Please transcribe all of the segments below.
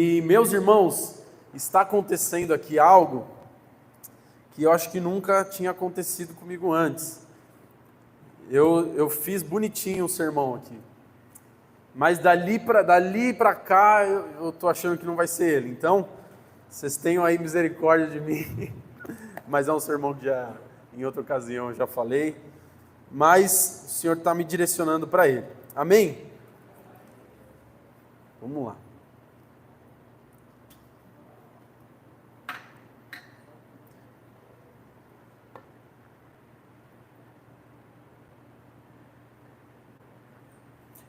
E meus irmãos, está acontecendo aqui algo que eu acho que nunca tinha acontecido comigo antes. Eu fiz bonitinho o sermão aqui, mas dali para cá eu tô achando que não vai ser ele. Então, vocês tenham aí misericórdia de mim. Mas é um sermão que já em outra ocasião eu já falei, mas o Senhor está me direcionando para ele. Amém? Vamos lá.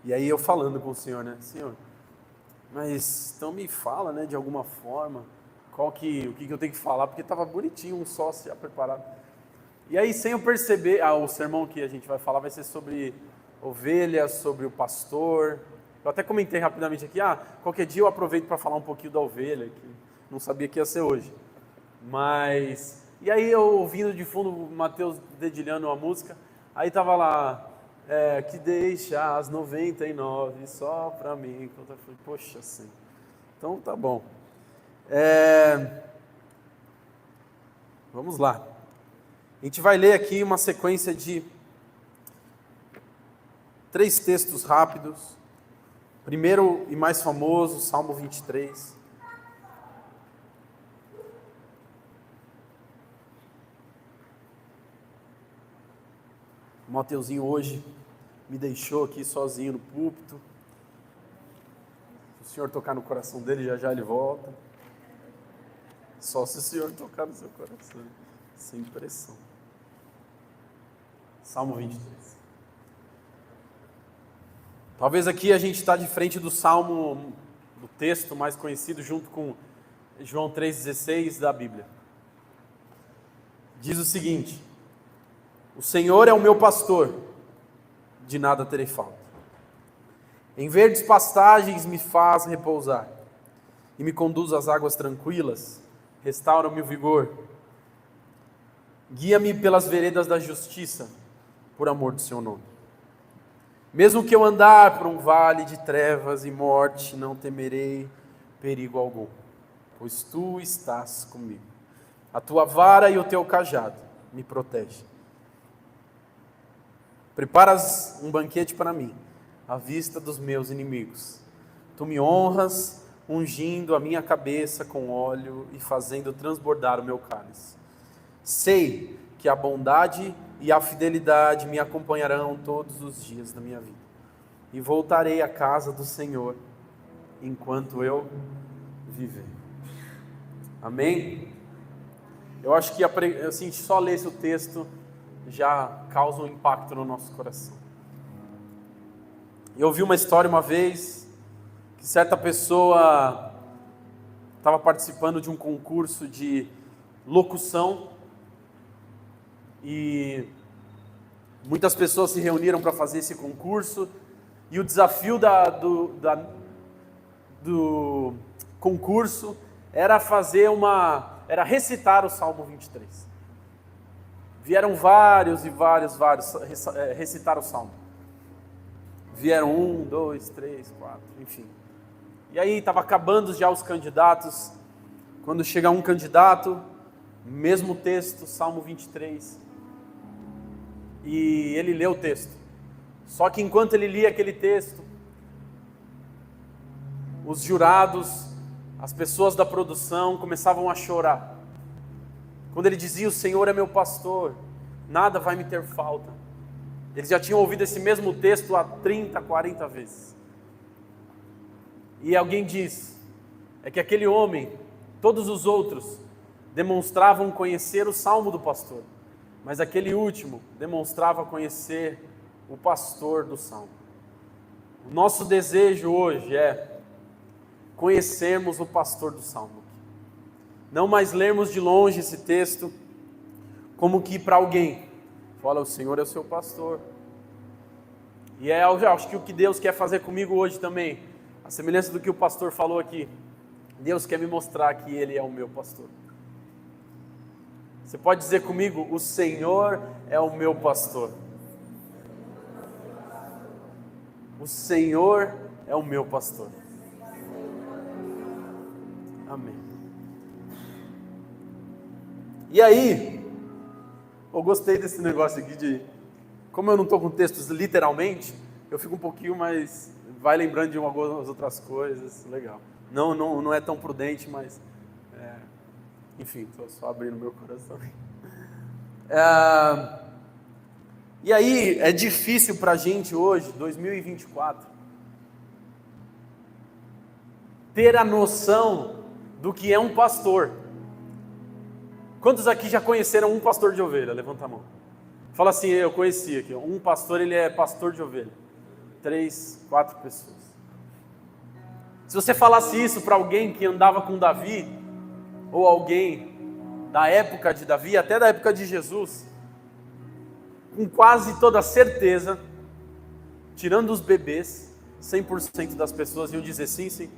E aí eu falando com o Senhor, né? Senhor, mas então me fala, né, de alguma forma, o que eu tenho que falar, porque estava bonitinho, um só já preparado. E aí, sem eu perceber, o sermão que a gente vai falar vai ser sobre ovelhas, sobre o pastor. Eu até comentei rapidamente aqui, qualquer dia eu aproveito para falar um pouquinho da ovelha, que não sabia que ia ser hoje. Mas, e aí eu ouvindo de fundo o Mateus dedilhando a música, aí estava lá, que deixa as 99 só para mim. Eu falei, poxa, sim. Então tá bom. Vamos lá. A gente vai ler aqui uma sequência de 3 textos rápidos. Primeiro e mais famoso, Salmo 23. O Mateuzinho hoje me deixou aqui sozinho no púlpito. Se o Senhor tocar no coração dele, já ele volta. Só se o Senhor tocar no seu coração. Sem pressão. Salmo 23. Talvez aqui a gente está de frente do Salmo, do texto mais conhecido, junto com João 3,16 da Bíblia. Diz o seguinte: o Senhor é o meu pastor, de nada terei falta. Em verdes pastagens me faz repousar, e me conduz às águas tranquilas, restaura-me o vigor. Guia-me pelas veredas da justiça, por amor do seu nome. Mesmo que eu andar por um vale de trevas e morte, não temerei perigo algum, pois tu estás comigo. A tua vara e o teu cajado me protegem. Preparas um banquete para mim, à vista dos meus inimigos. Tu me honras, ungindo a minha cabeça com óleo e fazendo transbordar o meu cálice. Sei que a bondade e a fidelidade me acompanharão todos os dias da minha vida, e voltarei à casa do Senhor enquanto eu viver. Amém? Eu acho que assim, só ler esse texto já causa um impacto no nosso coração. Eu ouvi uma história uma vez, que certa pessoa estava participando de um concurso de locução, e muitas pessoas se reuniram para fazer esse concurso, e o desafio do concurso era recitar o Salmo 23. Vieram vários recitar o Salmo. Vieram 1, 2, 3, 4, enfim. E aí estava acabando já os candidatos, quando chega um candidato, mesmo texto, Salmo 23, e ele lê o texto. Só que enquanto ele lia aquele texto, os jurados, as pessoas da produção começavam a chorar. Quando ele dizia, o Senhor é meu pastor, nada vai me ter falta. Eles já tinham ouvido esse mesmo texto há 30, 40 vezes. E alguém diz, é que aquele homem, todos os outros, demonstravam conhecer o Salmo do pastor, mas aquele último demonstrava conhecer o pastor do Salmo. O nosso desejo hoje é conhecermos o pastor do Salmo. Não mais lermos de longe esse texto como que para alguém. Fala, o Senhor é o seu pastor. E eu acho que o que Deus quer fazer comigo hoje também, a semelhança do que o pastor falou aqui, Deus quer me mostrar que Ele é o meu pastor. Você pode dizer comigo, o Senhor é o meu pastor. O Senhor é o meu pastor. Amém. E aí, eu gostei desse negócio aqui de... Como eu não estou com textos literalmente, eu fico um pouquinho mais... Vai lembrando de algumas outras coisas, legal. Não é tão prudente, mas... enfim, estou só abrindo meu coração. E aí, é difícil para a gente hoje, 2024, ter a noção do que é um pastor. Quantos aqui já conheceram um pastor de ovelha? Levanta a mão. Fala assim, eu conheci aqui. Um pastor, ele é pastor de ovelha. 3, 4 pessoas. Se você falasse isso para alguém que andava com Davi, ou alguém da época de Davi, até da época de Jesus, com quase toda certeza, tirando os bebês, 100% das pessoas iam dizer sim, sim.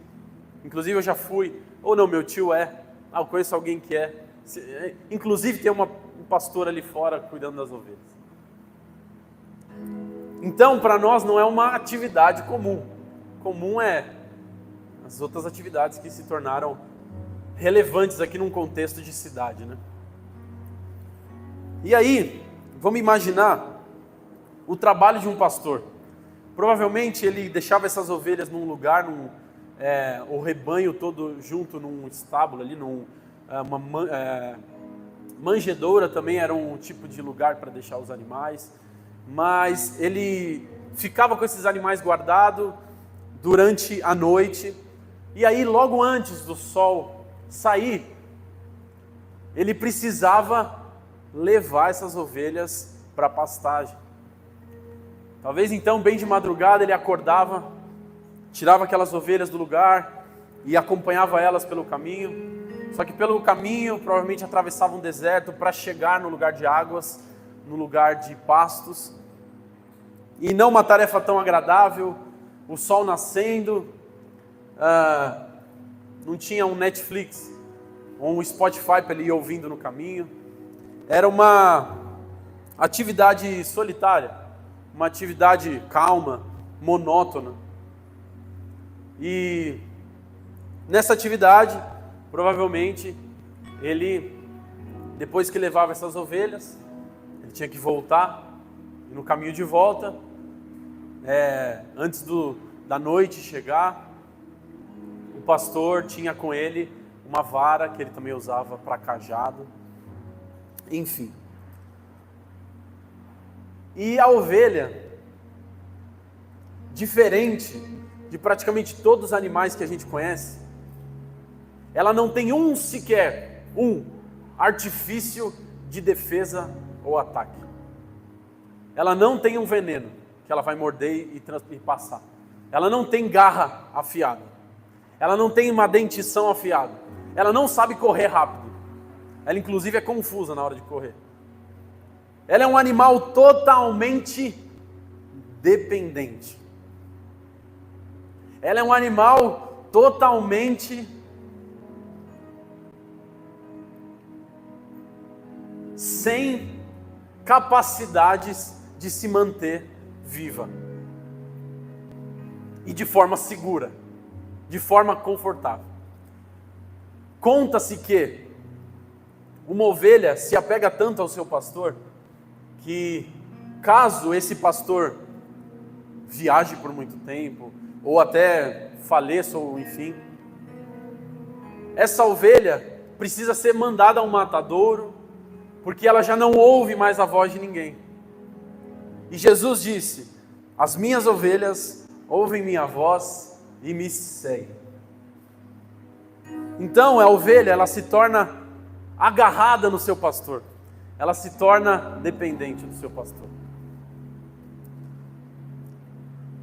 Inclusive eu já fui, ou não, meu tio eu conheço alguém que é. Inclusive tem um pastor ali fora cuidando das ovelhas. Então, para nós não é uma atividade comum. Comum é as outras atividades que se tornaram relevantes aqui num contexto de cidade, né? E aí, vamos imaginar o trabalho de um pastor. Provavelmente ele deixava essas ovelhas num lugar, o rebanho todo junto num estábulo ali, manjedoura também era um tipo de lugar para deixar os animais, mas ele ficava com esses animais guardados durante a noite, e aí logo antes do sol sair, ele precisava levar essas ovelhas para a pastagem. Talvez então, bem de madrugada, ele acordava, tirava aquelas ovelhas do lugar e acompanhava elas pelo caminho. Só que pelo caminho, provavelmente atravessava um deserto para chegar no lugar de águas, no lugar de pastos. E não uma tarefa tão agradável, o sol nascendo, não tinha um Netflix ou um Spotify para ele ir ouvindo no caminho. Era uma atividade solitária, uma atividade calma, monótona. E nessa atividade, provavelmente, ele, depois que levava essas ovelhas, ele tinha que voltar, e no caminho de volta, antes da noite chegar, o pastor tinha com ele uma vara que ele também usava para cajado, enfim. E a ovelha, diferente de praticamente todos os animais que a gente conhece, ela não tem sequer um artifício de defesa ou ataque. Ela não tem um veneno que ela vai morder e passar. Ela não tem garra afiada. Ela não tem uma dentição afiada. Ela não sabe correr rápido. Ela inclusive é confusa na hora de correr. Ela é um animal totalmente dependente. Ela é um animal totalmente sem capacidades de se manter viva e de forma segura, de forma confortável. Conta-se que uma ovelha se apega tanto ao seu pastor que, caso esse pastor viaje por muito tempo ou até faleça ou enfim, essa ovelha precisa ser mandada a um matadouro, porque ela já não ouve mais a voz de ninguém. E Jesus disse: as minhas ovelhas ouvem minha voz e me seguem. Então a ovelha, ela se torna agarrada no seu pastor, ela se torna dependente do seu pastor,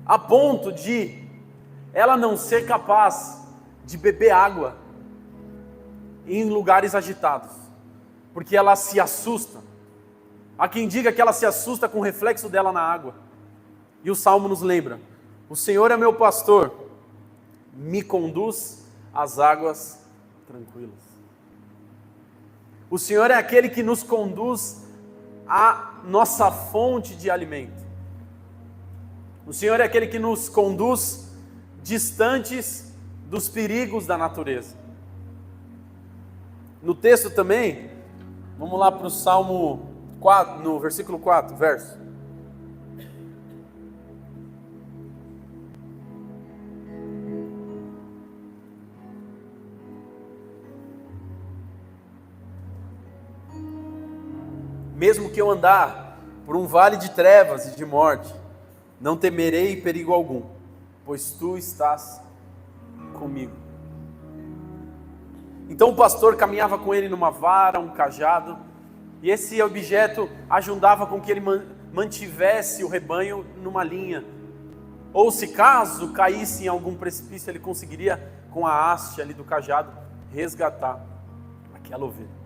a ponto de ela não ser capaz de beber água em lugares agitados, porque ela se assusta. Há quem diga que ela se assusta com o reflexo dela na água. E o Salmo nos lembra: o Senhor é meu pastor, me conduz às águas tranquilas. O Senhor é aquele que nos conduz à nossa fonte de alimento. O Senhor é aquele que nos conduz distantes dos perigos da natureza. No texto também, vamos lá para o Salmo 4, no versículo 4, verso. Mesmo que eu andar por um vale de trevas e de morte, não temerei perigo algum, pois tu estás comigo. Então o pastor caminhava com ele numa vara, um cajado, e esse objeto ajudava com que ele mantivesse o rebanho numa linha. Ou se caso caísse em algum precipício, ele conseguiria, com a haste ali do cajado, resgatar aquela ovelha.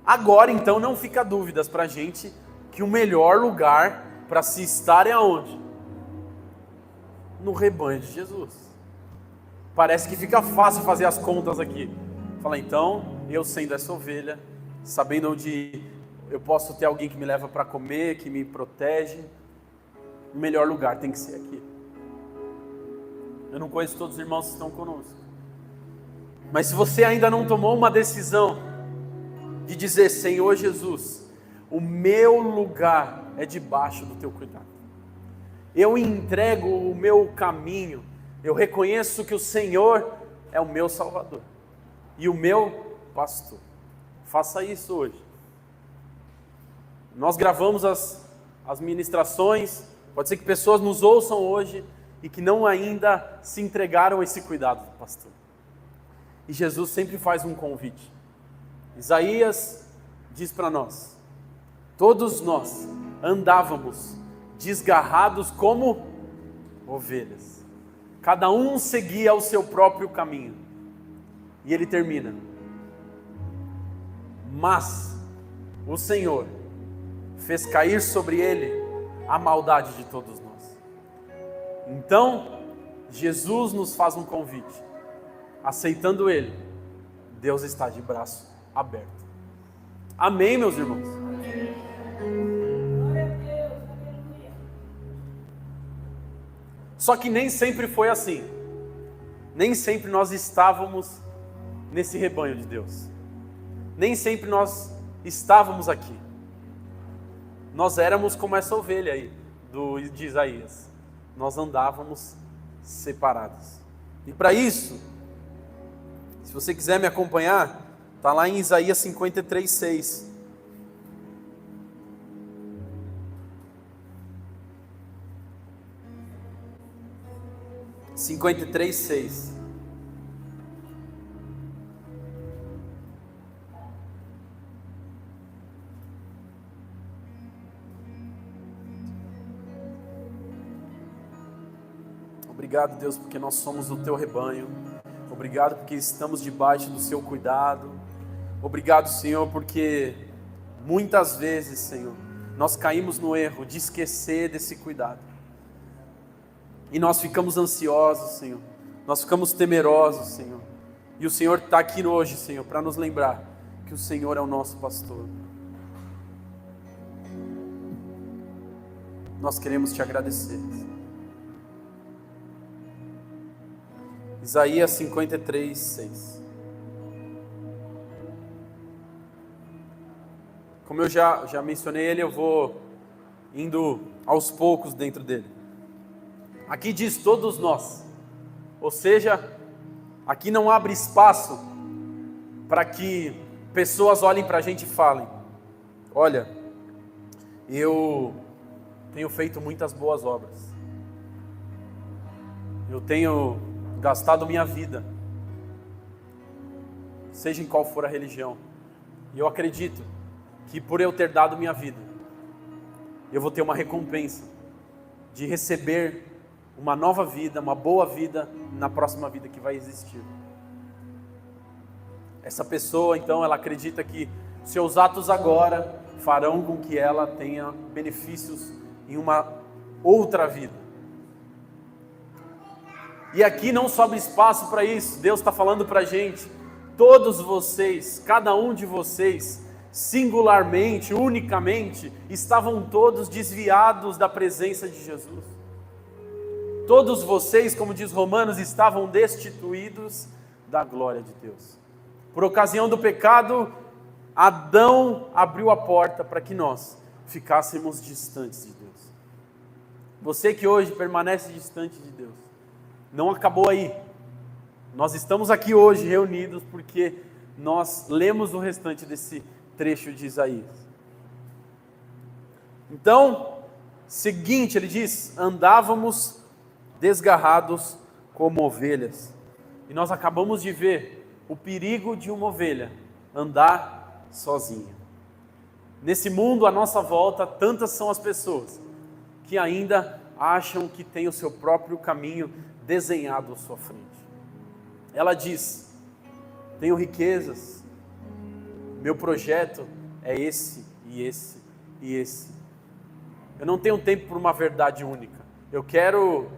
Agora então não fica dúvidas para a gente que o melhor lugar para se estar é aonde? No rebanho de Jesus. Parece que fica fácil fazer as contas aqui. Fala, então, eu sendo essa ovelha, sabendo onde eu posso ter alguém que me leva para comer, que me protege, o melhor lugar tem que ser aqui. Eu não conheço todos os irmãos que estão conosco, mas se você ainda não tomou uma decisão de dizer, Senhor Jesus, o meu lugar é debaixo do teu cuidado, eu entrego o meu caminho, eu reconheço que o Senhor é o meu Salvador e o meu pastor. Faça isso hoje. Nós gravamos as ministrações, pode ser que pessoas nos ouçam hoje e que não ainda se entregaram a esse cuidado do pastor. E Jesus sempre faz um convite. Isaías diz para nós, todos nós andávamos desgarrados como ovelhas, cada um seguia o seu próprio caminho, e ele termina, mas o Senhor fez cair sobre ele a maldade de todos nós. Então Jesus nos faz um convite, aceitando ele, Deus está de braço aberto. Amém, meus irmãos? Só que nem sempre foi assim. Nem sempre nós estávamos nesse rebanho de Deus. Nem sempre nós estávamos aqui. Nós éramos como essa ovelha aí de Isaías. Nós andávamos separados. E para isso, se você quiser me acompanhar, está lá em Isaías 53:6. Obrigado, Deus, porque nós somos o teu rebanho. Obrigado porque estamos debaixo do seu cuidado. Obrigado, Senhor, porque muitas vezes, Senhor, nós caímos no erro de esquecer desse cuidado. E nós ficamos ansiosos, Senhor. Nós ficamos temerosos, Senhor. E o Senhor está aqui hoje, Senhor, para nos lembrar que o Senhor é o nosso pastor. Nós queremos te agradecer. Isaías 53:6. Como eu já mencionei ele, eu vou indo aos poucos dentro dele. Aqui diz todos nós, ou seja, aqui não abre espaço para que pessoas olhem para a gente e falem, olha, eu tenho feito muitas boas obras, eu tenho gastado minha vida, seja em qual for a religião, e eu acredito que por eu ter dado minha vida, eu vou ter uma recompensa de receber uma nova vida, uma boa vida na próxima vida que vai existir. Essa pessoa, então, ela acredita que seus atos agora farão com que ela tenha benefícios em uma outra vida. E aqui não sobra espaço para isso. Deus está falando para a gente, todos vocês, cada um de vocês, singularmente, unicamente, estavam todos desviados da presença de Jesus. Todos vocês, como diz Romanos, estavam destituídos da glória de Deus. Por ocasião do pecado, Adão abriu a porta para que nós ficássemos distantes de Deus. Você que hoje permanece distante de Deus, não acabou aí. Nós estamos aqui hoje reunidos porque nós lemos o restante desse trecho de Isaías. Então, seguinte, ele diz: andávamos desgarrados como ovelhas. E nós acabamos de ver o perigo de uma ovelha andar sozinha. Nesse mundo à nossa volta, tantas são as pessoas que ainda acham que tem o seu próprio caminho desenhado à sua frente. Ela diz: tenho riquezas, meu projeto é esse e esse e esse. Eu não tenho tempo para uma verdade única. Eu quero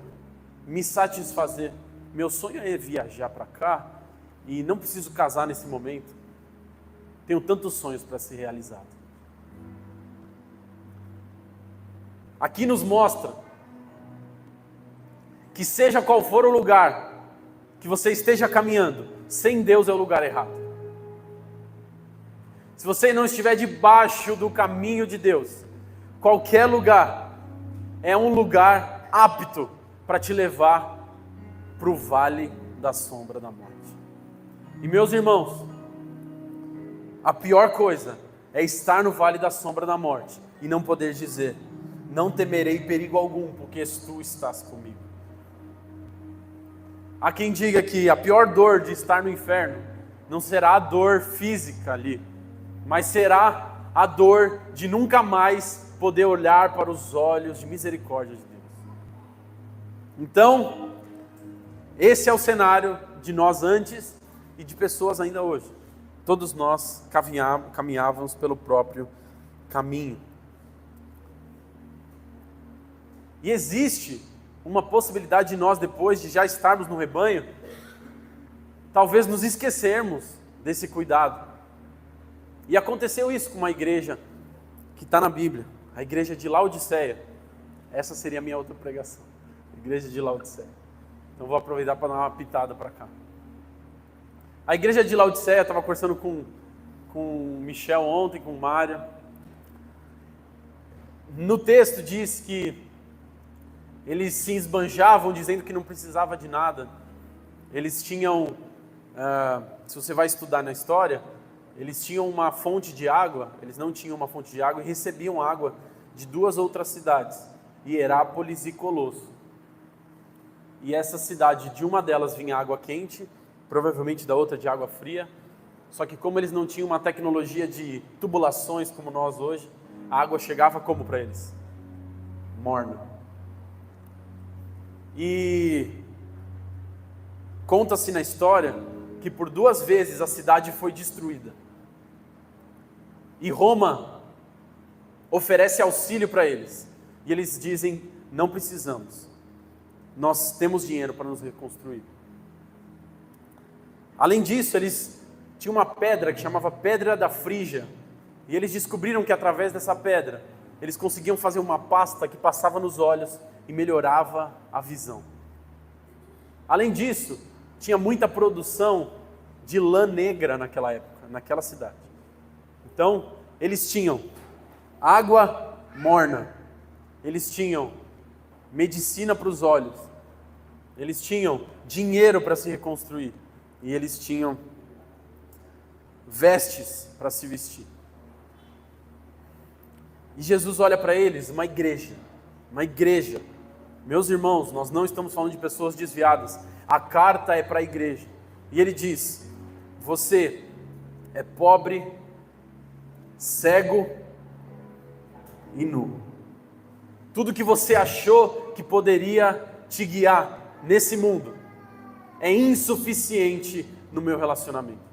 me satisfazer. Meu sonho é viajar para cá e não preciso casar nesse momento. Tenho tantos sonhos para ser realizado. Aqui nos mostra que seja qual for o lugar que você esteja caminhando, sem Deus é o lugar errado. Se você não estiver debaixo do caminho de Deus, qualquer lugar é um lugar apto para te levar para o vale da sombra da morte. E meus irmãos, a pior coisa é estar no vale da sombra da morte e não poder dizer: não temerei perigo algum, porque tu estás comigo. Há quem diga que a pior dor de estar no inferno não será a dor física ali, mas será a dor de nunca mais poder olhar para os olhos de misericórdia de Deus. Então, esse é o cenário de nós antes e de pessoas ainda hoje. Todos nós caminhávamos pelo próprio caminho. E existe uma possibilidade de nós, depois de já estarmos no rebanho, talvez nos esquecermos desse cuidado. E aconteceu isso com uma igreja que está na Bíblia, a igreja de Laodiceia. Essa seria a minha outra pregação, a igreja de Laodiceia. Então vou aproveitar para dar uma pitada para cá. A igreja de Laodiceia, estava conversando com o Michel ontem, com o Mário. No texto diz que eles se esbanjavam dizendo que não precisava de nada. Eles tinham, se você vai estudar na história, eles tinham uma fonte de água, eles não tinham uma fonte de água e recebiam água de duas outras cidades, Hierápolis e Colosso. E essa cidade, de uma delas vinha água quente, provavelmente da outra de água fria, só que como eles não tinham uma tecnologia de tubulações como nós hoje, a água chegava como para eles? Morna. E conta-se na história que por 2 vezes a cidade foi destruída. E Roma oferece auxílio para eles. E eles dizem: não precisamos. Nós temos dinheiro para nos reconstruir. Além disso, eles tinham uma pedra que chamava Pedra da Frígia. E eles descobriram que através dessa pedra, eles conseguiam fazer uma pasta que passava nos olhos e melhorava a visão. Além disso, tinha muita produção de lã negra naquela época, naquela cidade. Então, eles tinham água morna, eles tinham medicina para os olhos, eles tinham dinheiro para se reconstruir e eles tinham vestes para se vestir. E Jesus olha para eles, uma igreja. Meus irmãos, nós não estamos falando de pessoas desviadas, a carta é para a igreja. E ele diz: você é pobre, cego e nu. Tudo que você achou que poderia te guiar nesse mundo é insuficiente no meu relacionamento.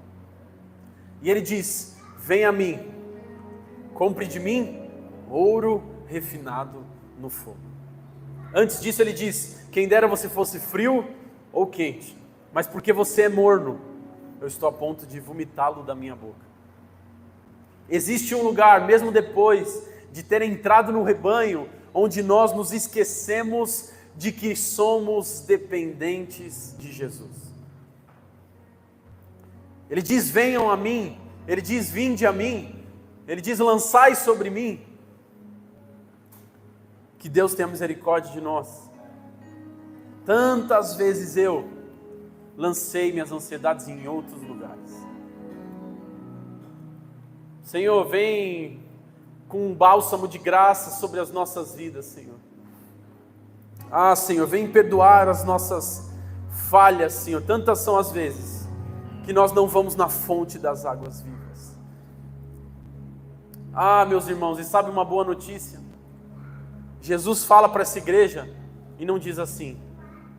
E ele diz: vem a mim, compre de mim ouro refinado no fogo. Antes disso ele diz: quem dera você fosse frio ou quente, mas porque você é morno, eu estou a ponto de vomitá-lo da minha boca. Existe um lugar, mesmo depois de ter entrado no rebanho, onde nós nos esquecemos de que somos dependentes de Jesus. Ele diz: venham a mim. Ele diz: vinde a mim. Ele diz: lançai sobre mim. Que Deus tenha misericórdia de nós. Tantas vezes eu lancei minhas ansiedades em outros lugares. Senhor, vem com um bálsamo de graça sobre as nossas vidas, Senhor. Senhor, vem perdoar as nossas falhas, Senhor. Tantas são as vezes que nós não vamos na fonte das águas vivas. Meus irmãos, e sabe uma boa notícia? Jesus fala para essa igreja e não diz assim: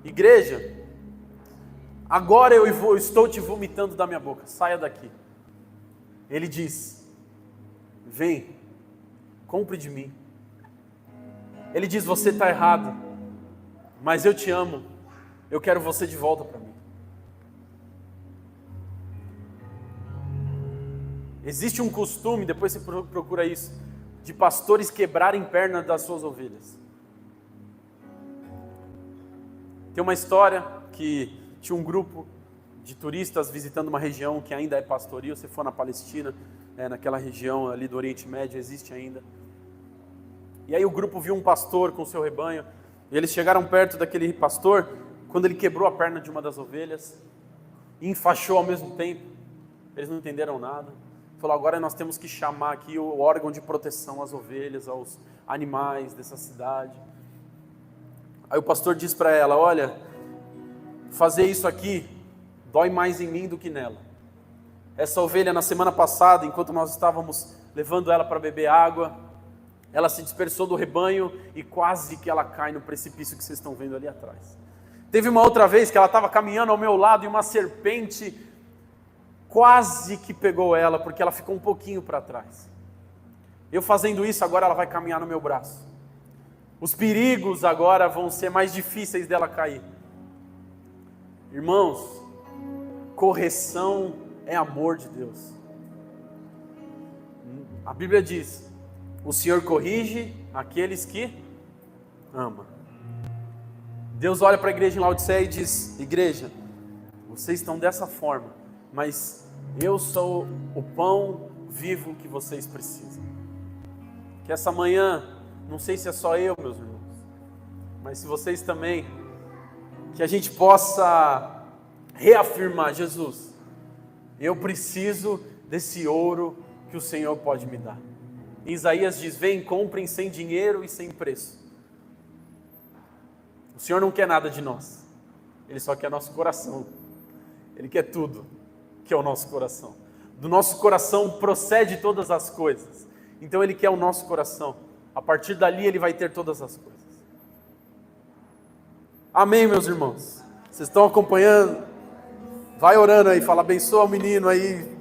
igreja, agora eu estou te vomitando da minha boca, saia daqui. Ele diz: vem, compre de mim. Ele diz: você está errado, mas eu te amo, eu quero você de volta para mim. Existe um costume, depois você procura isso, de pastores quebrarem perna das suas ovelhas. Tem uma história que tinha um grupo de turistas visitando uma região que ainda é pastoril. Se for na Palestina, naquela região ali do Oriente Médio, existe ainda. E aí o grupo viu um pastor com seu rebanho, e eles chegaram perto daquele pastor, quando ele quebrou a perna de uma das ovelhas, e enfaixou ao mesmo tempo. Eles não entenderam nada. Falou: agora nós temos que chamar aqui o órgão de proteção às ovelhas, aos animais dessa cidade. Aí o pastor diz para ela: olha, fazer isso aqui dói mais em mim do que nela. Essa ovelha, na semana passada, enquanto nós estávamos levando ela para beber água, ela se dispersou do rebanho e quase que ela cai no precipício que vocês estão vendo ali atrás. Teve uma outra vez que ela estava caminhando ao meu lado e uma serpente quase que pegou ela, porque ela ficou um pouquinho para trás. Eu fazendo isso, agora ela vai caminhar no meu braço. Os perigos agora vão ser mais difíceis dela cair. Irmãos, correção é amor de Deus. A Bíblia diz: o Senhor corrige aqueles que ama. Deus olha para a igreja em Laodiceia e diz: igreja, vocês estão dessa forma, mas eu sou o pão vivo que vocês precisam. Que essa manhã, não sei se é só eu, meus irmãos, mas se vocês também, que a gente possa reafirmar: Jesus, eu preciso desse ouro que o Senhor pode me dar. Em Isaías diz: vem, comprem sem dinheiro e sem preço. O Senhor não quer nada de nós, Ele só quer nosso coração. Ele quer tudo que é o nosso coração. Do nosso coração procede todas as coisas. Então Ele quer o nosso coração. A partir dali Ele vai ter todas as coisas. Amém, meus irmãos? Vocês estão acompanhando? Vai orando aí, fala: abençoa o menino aí.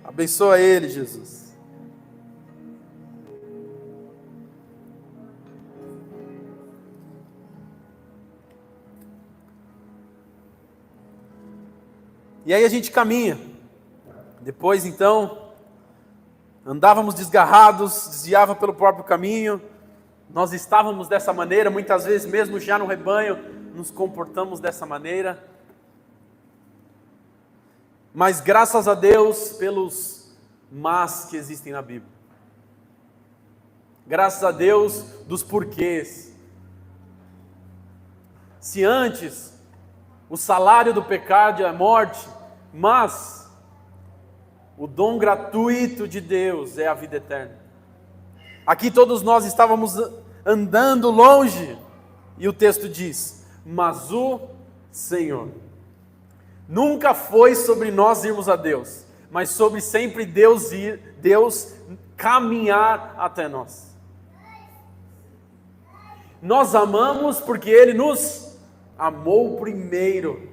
Abençoa ele, Jesus. E aí a gente caminha. Depois então, andávamos desgarrados, desviava pelo próprio caminho. Nós estávamos dessa maneira, muitas vezes mesmo já no rebanho, nos comportamos dessa maneira. Mas graças a Deus pelos mas que existem na Bíblia. Graças a Deus dos porquês. Se antes o salário do pecado é a morte, mas o dom gratuito de Deus é a vida eterna. Aqui todos nós estávamos andando longe, e o texto diz: mas o Senhor. Nunca foi sobre nós irmos a Deus, mas sobre sempre Deus caminhar até nós. Nós amamos porque Ele nos amou primeiro.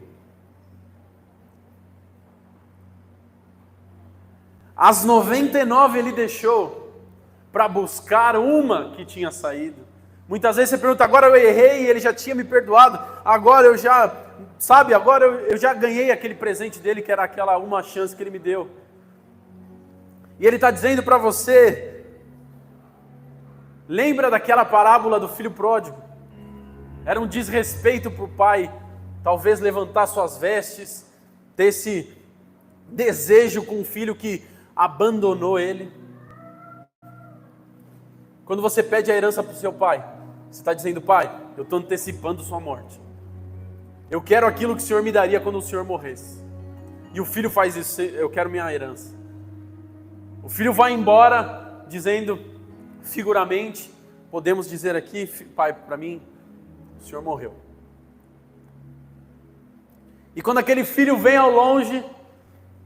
As 99 Ele deixou para buscar uma que tinha saído. Muitas vezes você pergunta: agora eu errei e Ele já tinha me perdoado, agora eu já, agora eu já ganhei aquele presente dele, que era aquela uma chance que Ele me deu. E Ele está dizendo para você: lembra daquela parábola do filho pródigo? Era um desrespeito para o pai, talvez levantar suas vestes, ter se desejo com um filho que abandonou ele. Quando você pede a herança para o seu pai, você está dizendo: pai, eu estou antecipando sua morte. Eu quero aquilo que o Senhor me daria quando o Senhor morresse. E o filho faz isso: eu quero minha herança. O filho vai embora dizendo, figuramente, podemos dizer aqui: pai, para mim, o Senhor morreu. E quando aquele filho vem ao longe,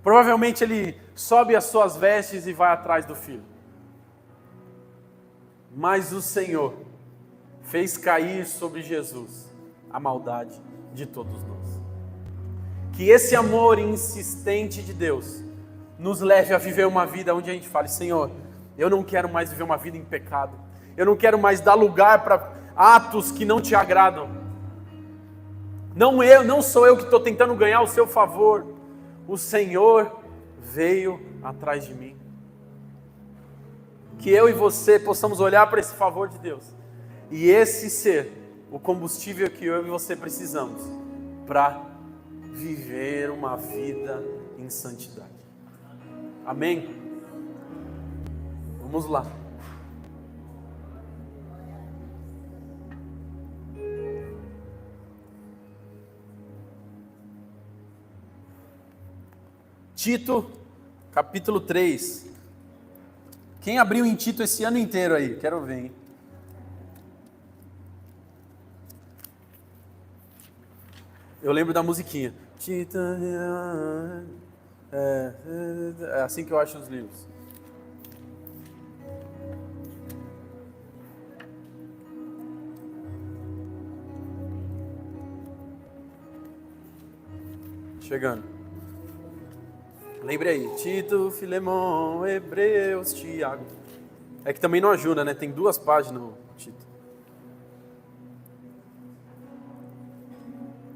provavelmente ele sobe as suas vestes e vai atrás do filho. Mas o Senhor fez cair sobre Jesus a maldade de todos nós. Que esse amor insistente de Deus nos leve a viver uma vida onde a gente fale: Senhor, eu não quero mais viver uma vida em pecado. Eu não quero mais dar lugar para atos que não te agradam. Não sou eu que estou tentando ganhar o seu favor. O Senhor veio atrás de mim. Que eu e você possamos olhar para esse favor de Deus e esse ser o combustível que eu e você precisamos para viver uma vida em santidade. Amém? Vamos lá. Tito, capítulo 3. Quem abriu em Tito esse ano inteiro aí? Quero ver, hein? Eu lembro da musiquinha. Tito, é assim que eu acho os livros. Chegando. Lembre aí, Tito, Filemão, Hebreus, Tiago. É que também não ajuda, né? Tem 2 páginas, Tito.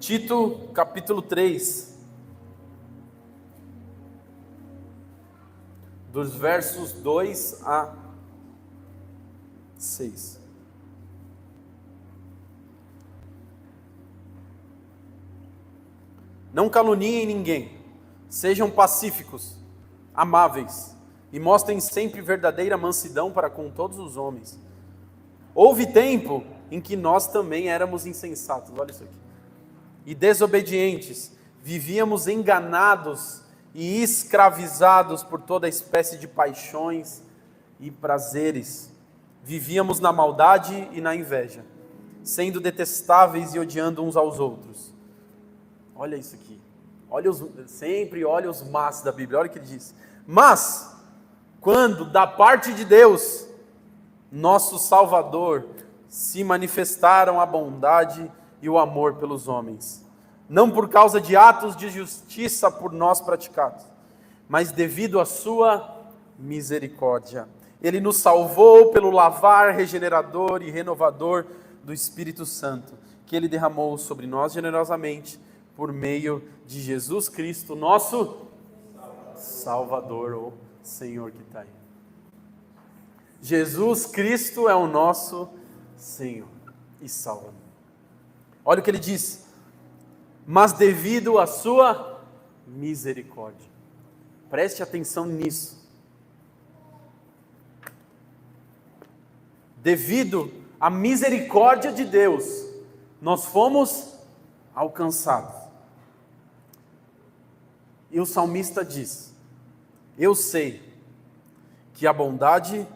Tito, capítulo 3. Dos versos 2 a 6. Não caluniem ninguém. Sejam pacíficos, amáveis, e mostrem sempre verdadeira mansidão para com todos os homens. Houve tempo em que nós também éramos insensatos, olha isso aqui, e desobedientes, vivíamos enganados e escravizados por toda espécie de paixões e prazeres. Vivíamos na maldade e na inveja, sendo detestáveis e odiando uns aos outros. Olha isso aqui. Sempre olha os mas da Bíblia, olha o que ele diz. Mas, quando da parte de Deus, nosso Salvador, se manifestaram a bondade e o amor pelos homens, não por causa de atos de justiça por nós praticados, mas devido à sua misericórdia. Ele nos salvou pelo lavar regenerador e renovador do Espírito Santo, que Ele derramou sobre nós generosamente, por meio de Jesus Cristo, nosso Salvador, ou Senhor que está aí. Jesus Cristo é o nosso Senhor e Salvador. Olha o que ele diz: mas devido à sua misericórdia. Preste atenção nisso. Devido à misericórdia de Deus, nós fomos alcançados. E o salmista diz: eu sei que a bondade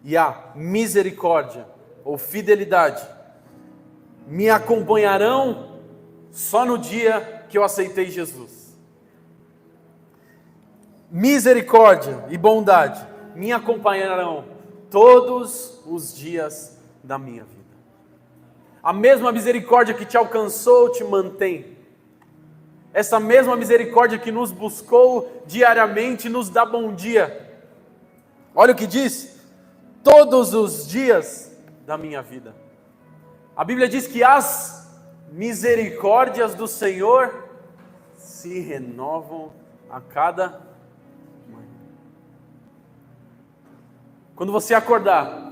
e a misericórdia, ou fidelidade, me acompanharão só no dia que eu aceitei Jesus. Misericórdia e bondade me acompanharão todos os dias da minha vida. A mesma misericórdia que te alcançou te mantém. Essa mesma misericórdia que nos buscou diariamente nos dá bom dia. Olha o que diz: todos os dias da minha vida. A Bíblia diz que as misericórdias do Senhor se renovam a cada manhã. Quando você acordar,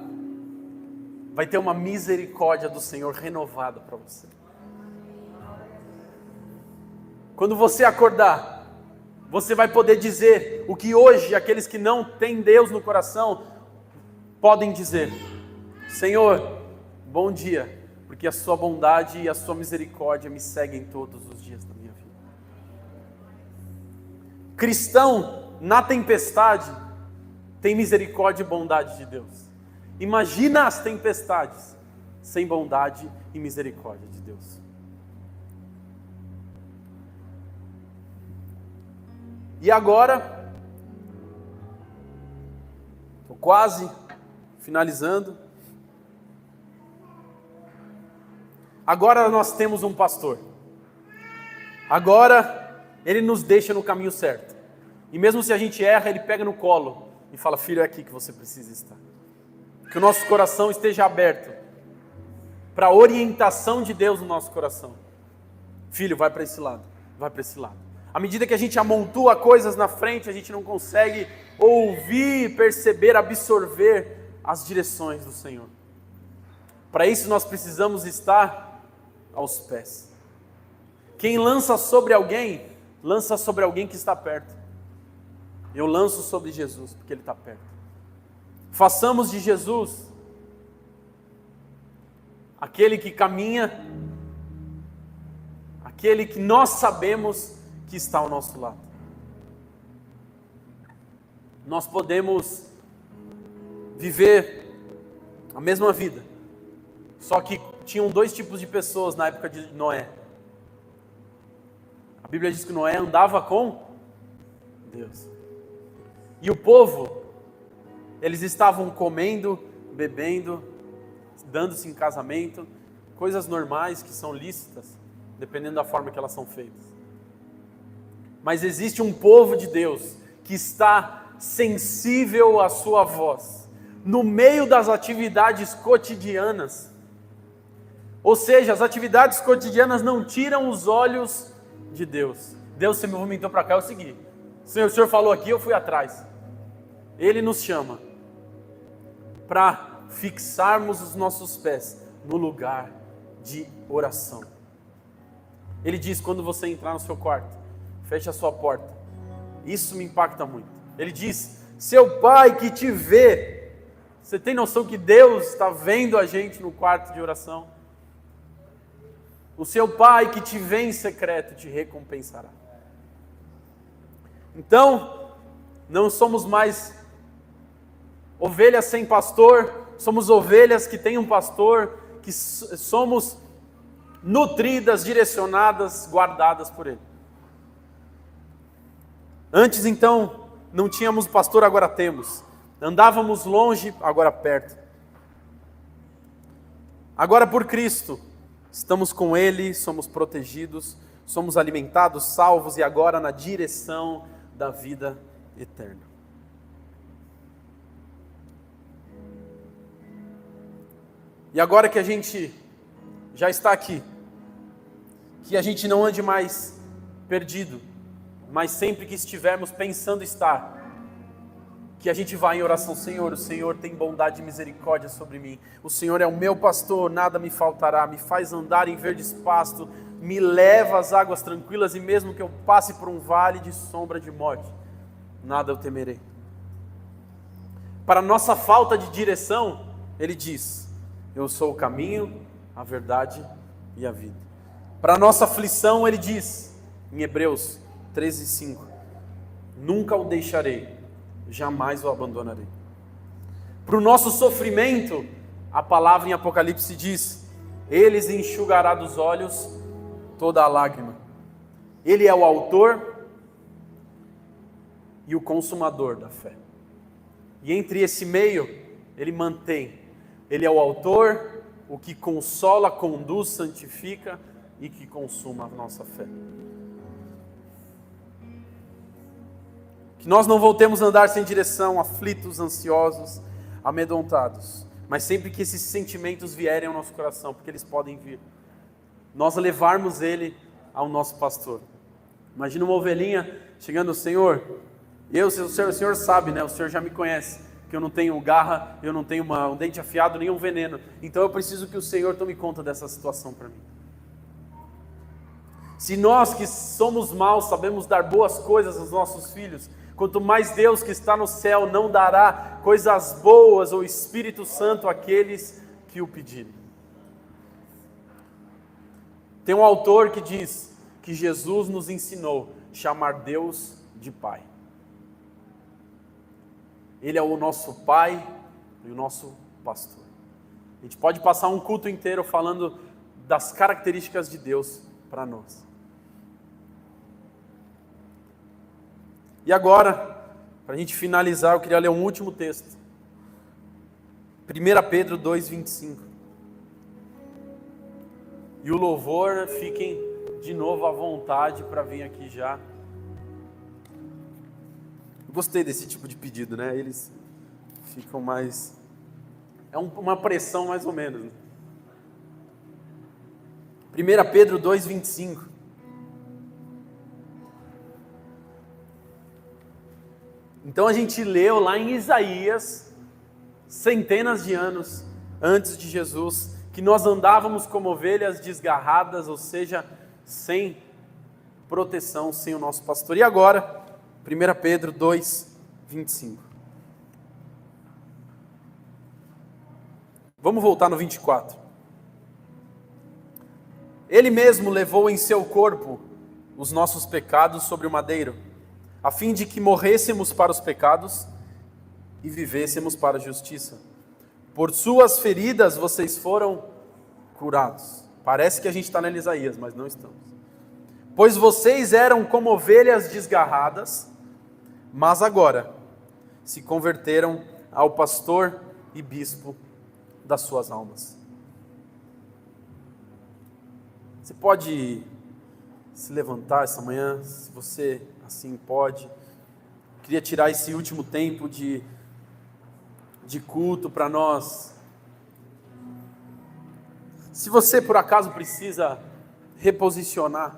vai ter uma misericórdia do Senhor renovada para você. Quando você acordar, você vai poder dizer o que hoje aqueles que não têm Deus no coração podem dizer: Senhor, bom dia, porque a sua bondade e a sua misericórdia me seguem todos os dias da minha vida. Cristão, na tempestade, tem misericórdia e bondade de Deus. Imagina as tempestades sem bondade e misericórdia de Deus. E agora, estou quase finalizando. Agora nós temos um pastor. Agora ele nos deixa no caminho certo. E mesmo se a gente erra, ele pega no colo e fala: filho, é aqui que você precisa estar. Que o nosso coração esteja aberto para a orientação de Deus no nosso coração. Filho, vai para esse lado, vai para esse lado. À medida que a gente amontoa coisas na frente, a gente não consegue ouvir, perceber, absorver as direções do Senhor. Para isso nós precisamos estar aos pés. Quem lança sobre alguém que está perto. Eu lanço sobre Jesus, porque Ele está perto. Façamos de Jesus aquele que caminha, aquele que nós sabemos que está ao nosso lado. Nós podemos viver a mesma vida, só que tinham dois tipos de pessoas na época de Noé. A Bíblia diz que Noé andava com Deus. E o povo, eles estavam comendo, bebendo, dando-se em casamento, coisas normais que são lícitas, dependendo da forma que elas são feitas. Mas existe um povo de Deus que está sensível à sua voz, no meio das atividades cotidianas. Ou seja, as atividades cotidianas não tiram os olhos de Deus. Deus se movimentou para cá, eu segui. O Senhor falou aqui, eu fui atrás. Ele nos chama para fixarmos os nossos pés no lugar de oração. Ele diz: quando você entrar no seu quarto, feche a sua porta. Isso me impacta muito. Ele diz: seu pai que te vê. Você tem noção que Deus está vendo a gente no quarto de oração? O seu pai que te vê em secreto te recompensará. Então, não somos mais ovelhas sem pastor, somos ovelhas que têm um pastor, que somos nutridas, direcionadas, guardadas por Ele. Antes então, não tínhamos pastor, agora temos. Andávamos longe, agora perto. Agora por Cristo, estamos com Ele, somos protegidos, somos alimentados, salvos e agora na direção da vida eterna. E agora que a gente já está aqui, que a gente não ande mais perdido, mas sempre que estivermos pensando estar, que a gente vá em oração: Senhor, o Senhor tem bondade e misericórdia sobre mim, o Senhor é o meu pastor, nada me faltará, me faz andar em verdes pastos, me leva às águas tranquilas, e mesmo que eu passe por um vale de sombra de morte, nada eu temerei. Para nossa falta de direção, Ele diz: eu sou o caminho, a verdade e a vida. Para nossa aflição, Ele diz, em Hebreus 13:5, nunca o deixarei, jamais o abandonarei. Para o nosso sofrimento, a palavra em Apocalipse diz: Ele enxugará dos olhos toda a lágrima. Ele é o autor e o consumador da fé. E entre esse meio, Ele mantém. Ele é o autor, o que consola, conduz, santifica e que consuma a nossa fé. Que nós não voltemos a andar sem direção, aflitos, ansiosos, amedrontados. Mas sempre que esses sentimentos vierem ao nosso coração, porque eles podem vir, nós levarmos ele ao nosso pastor. Imagina uma ovelhinha chegando: Senhor, o Senhor sabe, né? O Senhor já me conhece, que eu não tenho garra, eu não tenho um dente afiado, nenhum veneno. Então eu preciso que o Senhor tome conta dessa situação para mim. Se nós que somos maus sabemos dar boas coisas aos nossos filhos, quanto mais Deus que está no céu não dará coisas boas ou Espírito Santo àqueles que o pedirem. Tem um autor que diz que Jesus nos ensinou a chamar Deus de Pai. Ele é o nosso Pai e o nosso pastor. A gente pode passar um culto inteiro falando das características de Deus para nós. E agora, para a gente finalizar, eu queria ler um último texto. 1 Pedro 2,25. E o louvor, fiquem de novo à vontade para vir aqui já. Gostei desse tipo de pedido, né? Eles ficam mais... É uma pressão mais ou menos. 1 Pedro 2,25. Então a gente leu lá em Isaías, centenas de anos antes de Jesus, que nós andávamos como ovelhas desgarradas, ou seja, sem proteção, sem o nosso pastor. E agora, 1 Pedro 2,25. Vamos voltar no 24. Ele mesmo levou em seu corpo os nossos pecados sobre o madeiro, a fim de que morrêssemos para os pecados e vivêssemos para a justiça. Por suas feridas vocês foram curados. Parece que a gente está lendo Isaías, mas não estamos. Pois vocês eram como ovelhas desgarradas, mas agora se converteram ao pastor e bispo das suas almas. Você pode se levantar essa manhã, se você assim pode. Queria tirar esse último tempo de culto para nós. Se você por acaso precisa reposicionar,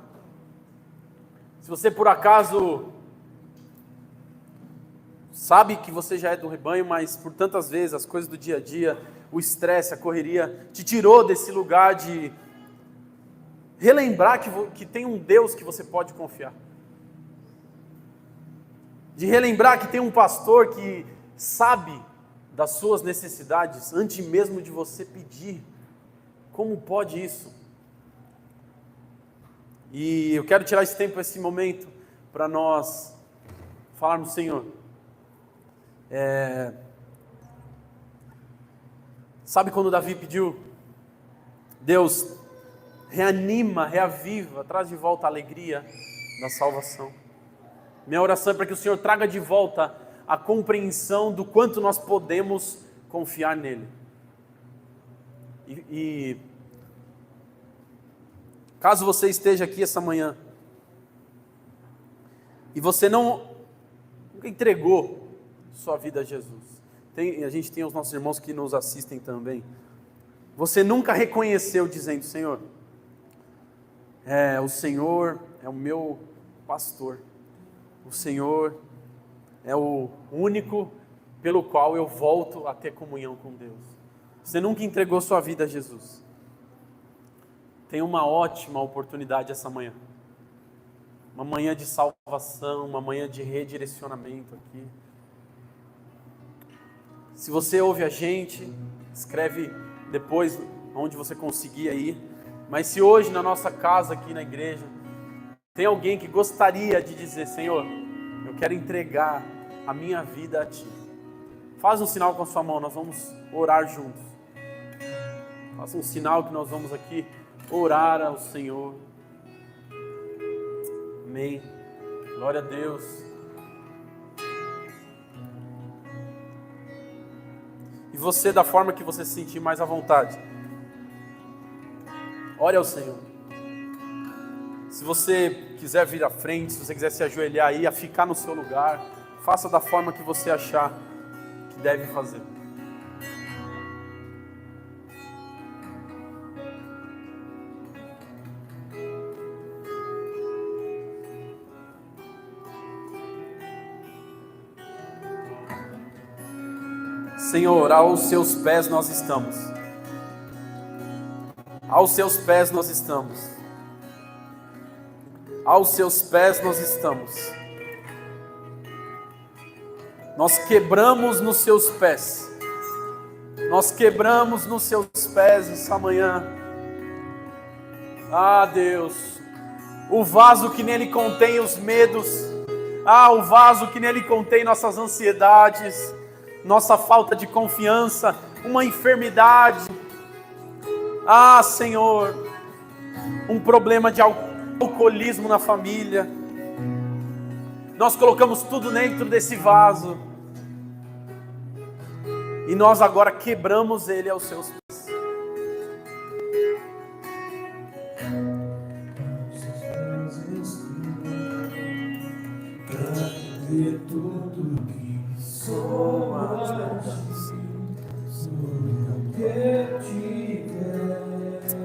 se você por acaso sabe que você já é do rebanho, mas por tantas vezes as coisas do dia a dia, o estresse, a correria, te tirou desse lugar de relembrar que tem um Deus que você pode confiar. De relembrar que tem um pastor que sabe das suas necessidades antes mesmo de você pedir. Como pode isso? E eu quero tirar esse tempo, esse momento, para nós falarmos, Senhor, sabe quando Davi pediu? Deus, reanima, reaviva, traz de volta a alegria da salvação. Minha oração é para que o Senhor traga de volta a compreensão do quanto nós podemos confiar nele. E caso você esteja aqui essa manhã e você nunca entregou sua vida a Jesus, a gente tem os nossos irmãos que nos assistem também, você nunca reconheceu dizendo, Senhor, o Senhor é o meu pastor, o Senhor é o único pelo qual eu volto a ter comunhão com Deus. Você nunca entregou sua vida a Jesus. Tem uma ótima oportunidade essa manhã. Uma manhã de salvação, uma manhã de redirecionamento aqui. Se você ouve a gente, escreve depois onde você conseguir aí. Mas se hoje na nossa casa aqui na igreja tem alguém que gostaria de dizer, Senhor, eu quero entregar a minha vida a Ti. Faz um sinal com a sua mão, nós vamos orar juntos. Faça um sinal que nós vamos aqui orar ao Senhor. Amém. Glória a Deus. E você, da forma que você se sentir mais à vontade, ore ao Senhor. Se você quiser vir à frente, se você quiser se ajoelhar aí, a ficar no seu lugar, faça da forma que você achar que deve fazer. Senhor, aos seus pés nós estamos. Aos seus pés nós estamos. Aos seus pés nós estamos. Nós quebramos nos seus pés. Nós quebramos nos seus pés essa manhã. Ah, Deus, o vaso que nele contém os medos. Ah, o vaso que nele contém nossas ansiedades, nossa falta de confiança, uma enfermidade. Ah, Senhor, um problema de alcoolismo na família. Nós colocamos tudo dentro desse vaso. E nós agora quebramos ele aos seus pés. Tudo que sou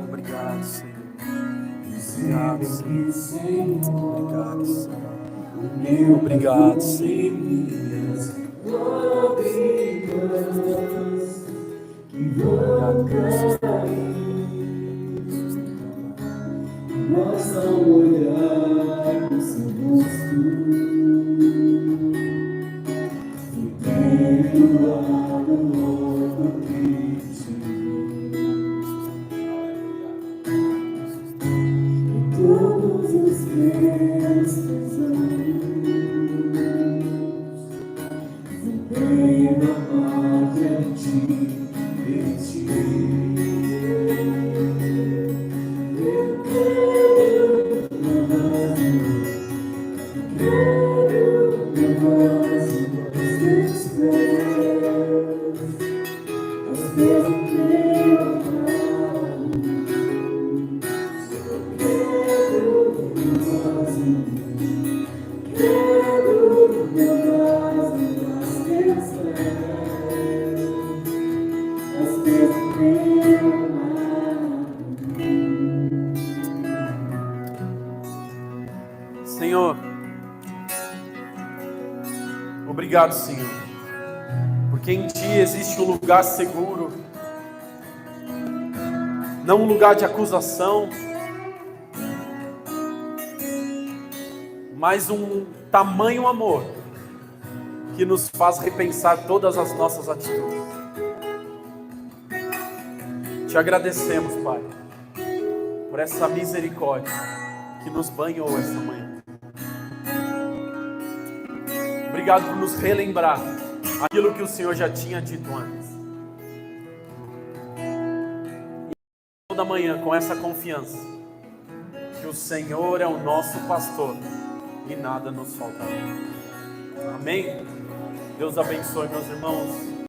Obrigado, Senhor. Obrigado, Senhor. Obrigado, Senhor. Obrigado, Senhor. Nós não olharmos seu rosto, foi perdoado logo que te vi. Todos os meus pesares, venho amar a ti, Senhor, obrigado, Senhor, porque em Ti existe um lugar seguro, não um lugar de acusação, mas um tamanho amor que nos faz repensar todas as nossas atitudes. Te agradecemos, Pai, por essa misericórdia que nos banhou esta manhã. Obrigado por nos relembrar aquilo que o Senhor já tinha dito antes. E toda manhã com essa confiança que o Senhor é o nosso pastor e nada nos faltará. Amém? Deus abençoe, meus irmãos.